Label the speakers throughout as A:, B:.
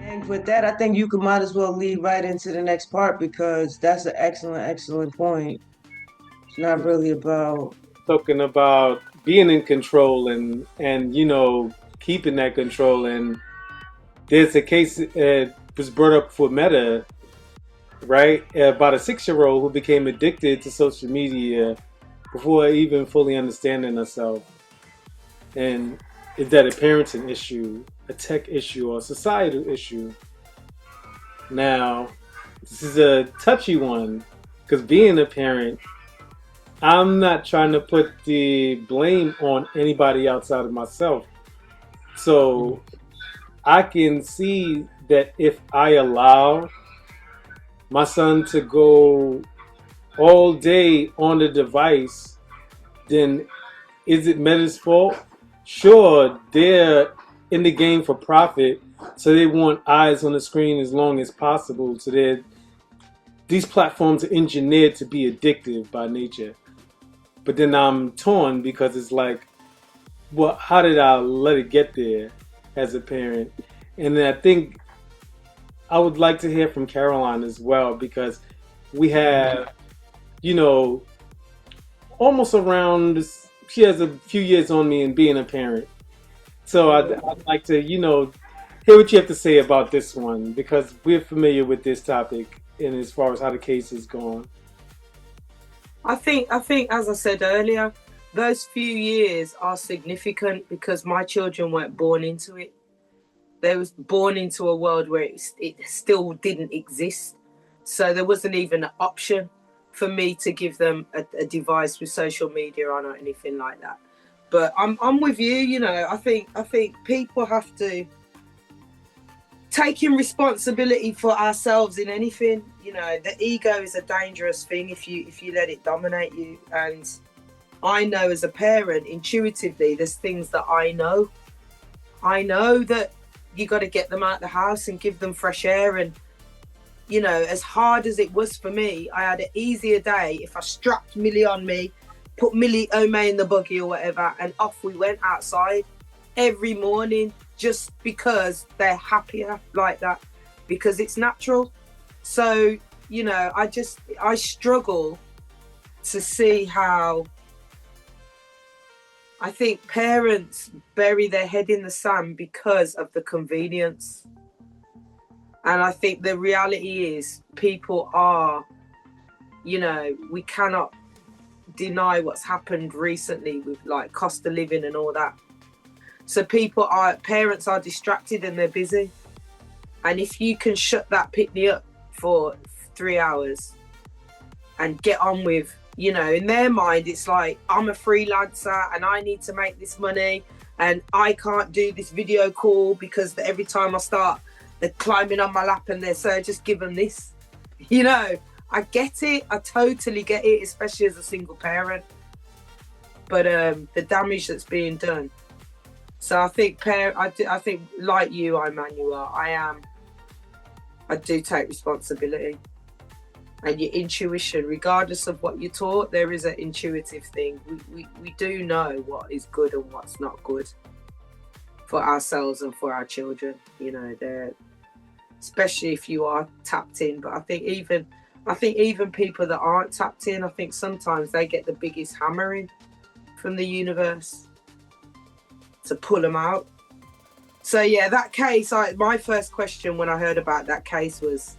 A: And with that, I think you could might as well lead right into the next part because that's an excellent point. It's not really about
B: Talking about being in control and keeping that control. And there's a case was brought up for Meta, right, about a 6-year-old who became addicted to social media before even fully understanding herself. And is that a parenting issue, a tech issue, or a societal issue? Now, this is a touchy one because being a parent, I'm not trying to put the blame on anybody outside of myself. So I can see that if I allow my son to go all day on the device, then is it Meta's fault? Sure, they're in the game for profit, so they want eyes on the screen as long as possible. So these platforms are engineered to be addictive by nature. But then I'm torn because it's like, well, how did I let it get there as a parent? And then I think I would like to hear from Caroline as well because we have, you know, almost around, she has a few years on me in being a parent. So I'd like to, hear what you have to say about this one because we're familiar with this topic and as far as how the case is going.
C: I think, as I said earlier, those few years are significant because my children weren't born into it. They was born into a world where it still didn't exist. So there wasn't even an option for me to give them a device with social media on or anything like that. But I'm with you. I think people have to taking responsibility for ourselves in anything. The ego is a dangerous thing if you let it dominate you. And I know as a parent, intuitively, there's things that I know that you got to get them out of the house and give them fresh air. And as hard as it was for me, I had an easier day if I strapped Millie on me, put Millie Ome in the buggy or whatever, and off we went outside every morning, just because they're happier like that, because it's natural. So I struggle to see how I think parents bury their head in the sand because of the convenience. And I think the reality is people are, we cannot deny what's happened recently with like cost of living and all that. So parents are distracted and they're busy. And if you can shut that pitney up for 3 hours and get on with, in their mind, it's like, I'm a freelancer and I need to make this money and I can't do this video call because every time I start, they're climbing on my lap and they're so just give them this. You know, I get it. I totally get it, especially as a single parent. But the damage that's being done. So I think like you, Emmanuel, I do take responsibility. And your intuition, regardless of what you're taught, there is an intuitive thing. We do know what is good and what's not good for ourselves and for our children. They're especially if you are tapped in. But I think even people that aren't tapped in, I think sometimes they get the biggest hammering from the universe to pull them out. So yeah, that case. My first question when I heard about that case was,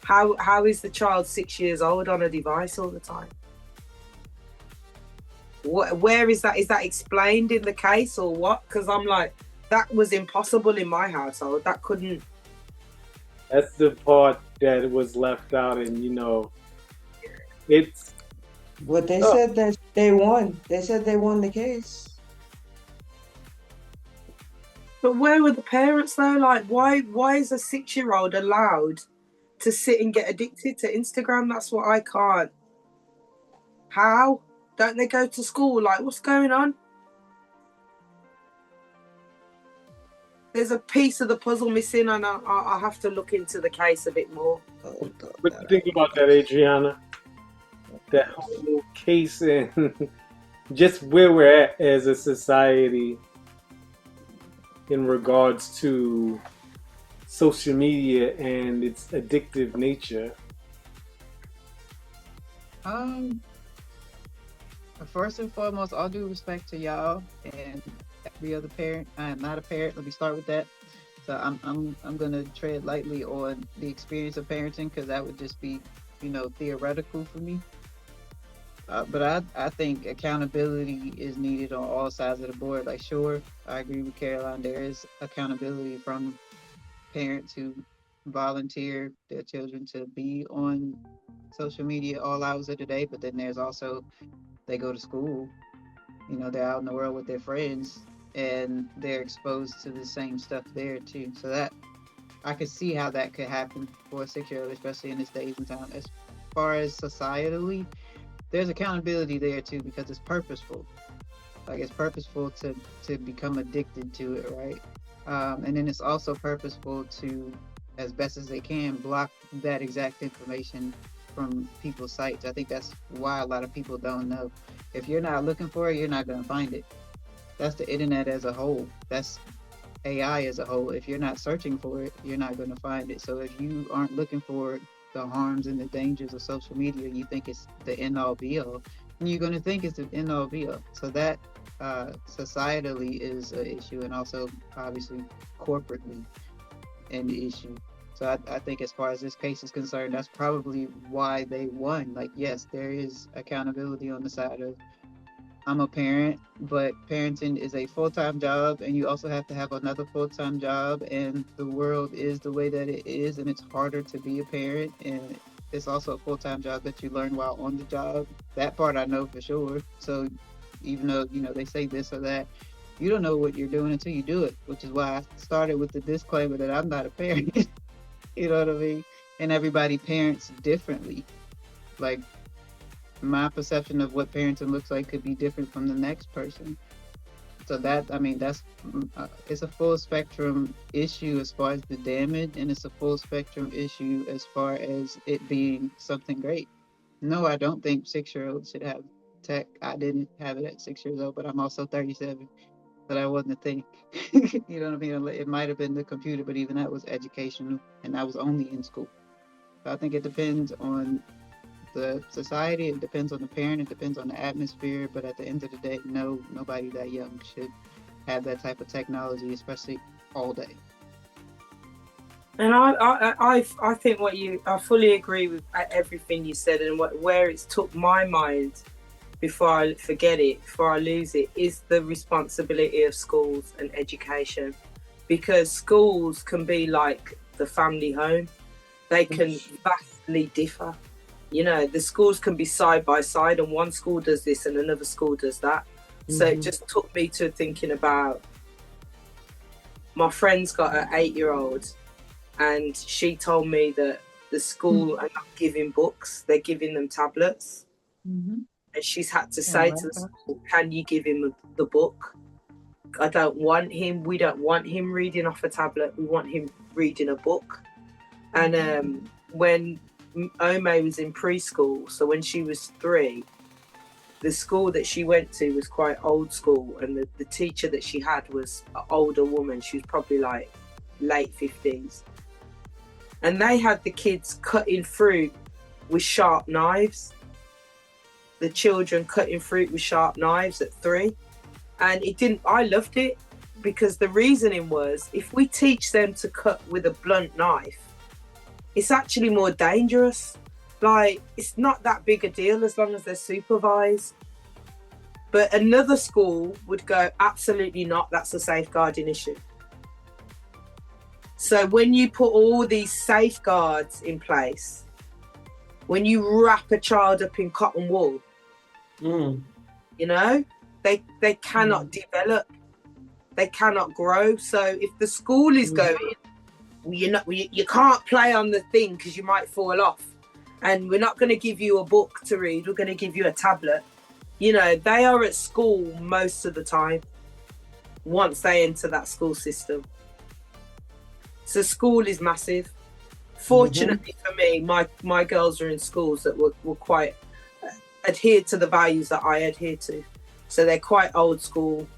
C: how is the child 6 years old on a device all the time? Where is that? Is that explained in the case or what? Because I'm like, that was impossible in my household. That couldn't.
B: That's the part that was left out, and it's
A: what they
B: oh,
A: said that they won. They said they won the case.
C: But where were the parents though? Like, why is a 6 year old allowed to sit and get addicted to Instagram? That's what I can't. How? Don't they go to school? Like, what's going on? There's a piece of the puzzle missing, and I have to look into the case a bit more.
B: what do you think about that, Adriana? That whole case and just where we're at as a society in regards to social media and its addictive nature?
D: Um, First and foremost, all due respect to y'all and every other parent. I am not a parent. Let me start with that. So I'm gonna tread lightly on the experience of parenting because that would just be, theoretical for me. But I think accountability is needed on all sides of the board. Like, sure, I agree with Caroline. There is accountability from parents who volunteer their children to be on social media all hours of the day. But then there's also they go to school, they're out in the world with their friends and they're exposed to the same stuff there too. So that I could see how that could happen for a 6-year old, especially in this days and time. As far as societally, there's accountability there too because it's purposeful. Like it's purposeful to become addicted to it, right? And then it's also purposeful to, as best as they can, block that exact information from people's sites. I think that's why a lot of people don't know. If you're not looking for it, you're not going to find it. That's the internet as a whole. That's AI as a whole. If you're not searching for it, you're not going to find it. So if you aren't looking for the harms and the dangers of social media, you think it's the end all be all, and you're going to think it's the end all be all. So that societally is an issue, and also obviously corporately an issue. So I think as far as this case is concerned, that's probably why they won. Like, yes, there is accountability on the side of I'm a parent, but parenting is a full-time job, and you also have to have another full-time job, and the world is the way that it is, and it's harder to be a parent, and it's also a full-time job that you learn while on the job. That part I know for sure. So even though, they say this or that, you don't know what you're doing until you do it, which is why I started with the disclaimer that I'm not a parent. You know what I mean? And everybody parents differently. Like, my perception of what parenting looks like could be different from the next person. So that's it's a full spectrum issue as far as the damage, and it's a full spectrum issue as far as it being something great. No, I don't think 6-year-olds should have tech. I didn't have it at 6 years old, but I'm also 37. So that wasn't a thing. You know what I mean? It might have been the computer, but even that was educational, and that was only in school. So I think it depends on the society, it depends on the parent, it depends on the atmosphere. But at the end of the day, no, nobody that young should have that type of technology, especially all day.
C: And I think I fully agree with everything you said, and where it's took my mind before I forget it, before I lose it, is the responsibility of schools and education, because schools can be like the family home. They can vastly differ. The schools can be side by side, and one school does this and another school does that. So it just took me to thinking about my friend's got an 8-year-old, and she told me that the school are not giving books, they're giving them tablets. And she's had to say to the school, can you give him the book? We don't want him reading off a tablet, we want him reading a book. And when Ome was in preschool, so when she was 3, the school that she went to was quite old school, and the teacher that she had was an older woman. She was probably like late 50s. And they had the kids cutting fruit with sharp knives. The children cutting fruit with sharp knives at 3. And I loved it, because the reasoning was, if we teach them to cut with a blunt knife, it's actually more dangerous. Like, it's not that big a deal as long as they're supervised. But another school would go, absolutely not, that's a safeguarding issue. So when you put all these safeguards in place, when you wrap a child up in cotton wool, they cannot develop, they cannot grow. So if the school is going, you can't play on the thing because you might fall off, and we're not going to give you a book to read, we're going to give you a tablet. They are at school most of the time once they enter that school system. So school is massive. Fortunately for me, my girls are in schools that were quite adhered to the values that I adhere to. So they're quite old school,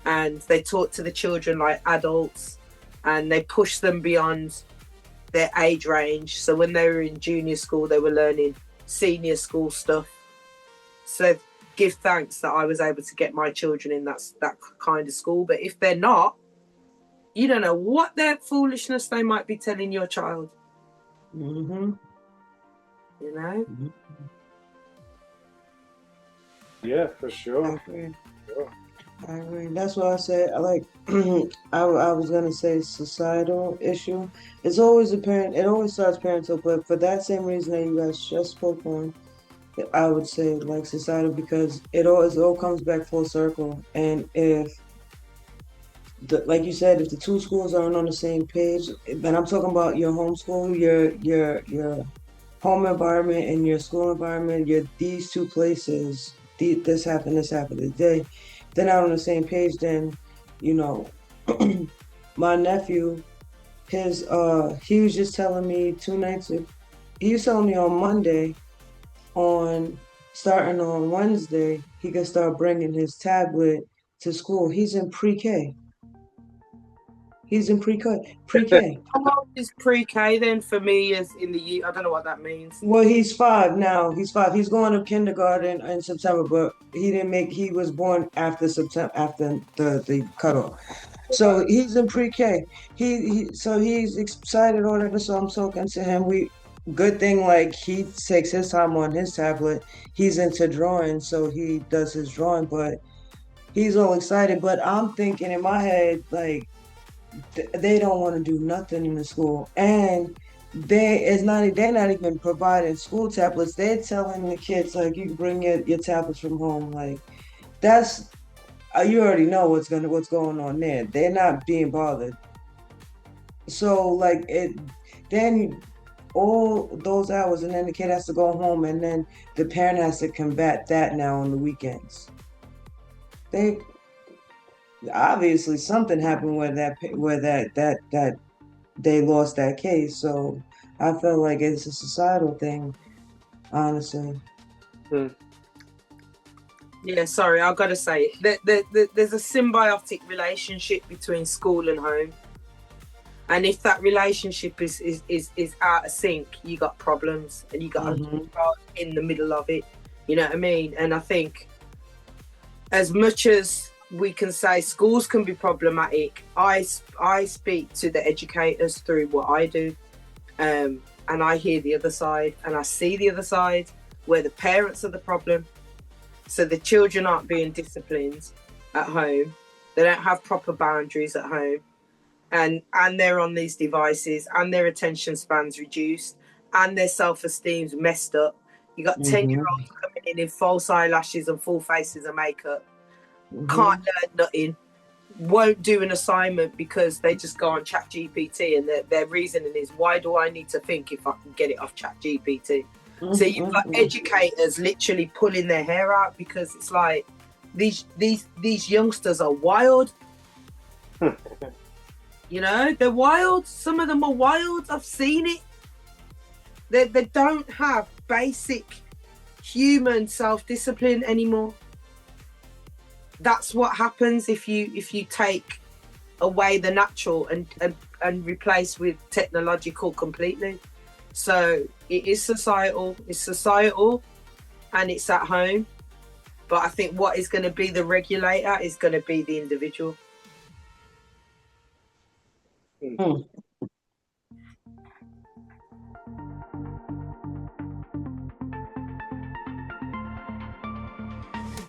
C: and they talk to the children like adults. and they push them beyond their age range. So when they were in junior school, they were learning senior school stuff. So give thanks that I was able to get my children in that kind of school. But if they're not, you don't know what their foolishness they might be telling your child.
A: Mm-hmm.
C: You know?
A: Mm-hmm.
B: Yeah, for
A: I
B: sure.
A: agree.
B: Sure.
A: I agree. That's why I said I like. I was gonna say societal issue. It's always a parent. It always starts parental, but for that same reason that you guys just spoke on, I would say like societal because it all comes back full circle. And if like you said, if the two schools aren't on the same page, then I'm talking about your homeschool, your home environment and your school environment, these two places, this happened, they're not on the same page, then, you know, my nephew, he was just telling me he was telling me on Monday, starting on Wednesday, he could start bringing his tablet to school. He's in pre-K. He's in pre-K.
C: How old is pre-K then for me as in the year? I don't know what that means.
A: Well, he's 5 now. He's 5. He's going to kindergarten in September, but he was born after September, after the cutoff. So he's in pre-K. So he's excited or whatever. So I'm talking to him. Good thing, like he takes his time on his tablet. He's into drawing, so he does his drawing, but he's all excited. But I'm thinking in my head, like, they don't want to do nothing in the school, and they're not even providing school tablets. They're telling the kids like you can bring your tablets from home. Like that's you already know what's going on there. They're not being bothered. So like then all those hours, and then the kid has to go home, and then the parent has to combat that now on the weekends. They obviously something happened where that they lost that case. So I feel like it's a societal thing, honestly.
C: Yeah, sorry, I've got to say there's a symbiotic relationship between school and home, and if that relationship is out of sync, you got problems, and you got
A: Mm-hmm.
C: in the middle of it. You know what I mean? And I think as much as we can say schools can be problematic, I speak to the educators through what I do, and I hear the other side, and I see the other side where the parents are the problem. So the children aren't being disciplined at home. They don't have proper boundaries at home, and they're on these devices, and their attention span's reduced, and their self-esteem's messed up. You got 10-year-olds coming in false eyelashes and full faces of makeup. Can't learn nothing, won't do an assignment because they just go on Chat GPT, and their reasoning is, why do I need to think if I can get it off Chat GPT? So you've got educators literally pulling their hair out because it's like these youngsters are wild. You know, they're wild. Some of them are wild. I've seen it. They don't have basic human self-discipline anymore. That's what happens if you take away the natural and replace with technological completely. So it is societal. It's societal, and it's at home. But I think what is going to be the regulator is going to be the individual.